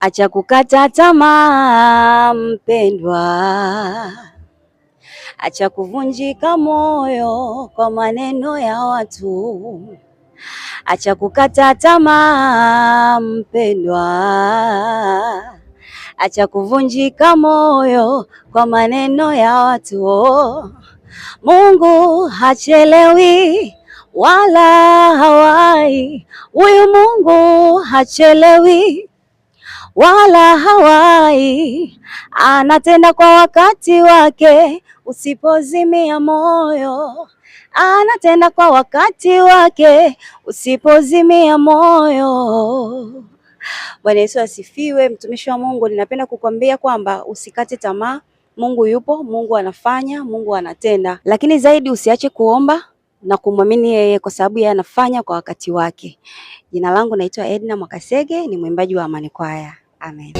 Acha kukata tamaa mpendwa, acha kuvunjika moyo kwa maneno ya watu. Acha kukata tamaa mpendwa, acha kuvunjika moyo kwa maneno ya watu. Mungu hachelewi wala hawai, huyu Mungu hachelewi wala hawai, anatenda kwa wakati wake, usipozimia moyo. Anatenda kwa wakati wake, usipozimia moyo. Bwana Yesu asifiwe. Mtumishi wa Mungu, ninapenda kukwambia kwamba usikate tamaa. Mungu yupo, Mungu anafanya, Mungu anatenda, lakini zaidi usiache kuomba na kumwamini yeye, kwa sababu yeye anafanya kwa wakati wake. Jina langu naitwa Edna Mwakasege, ni mwimbaji wa Amani Kwaya. Amen.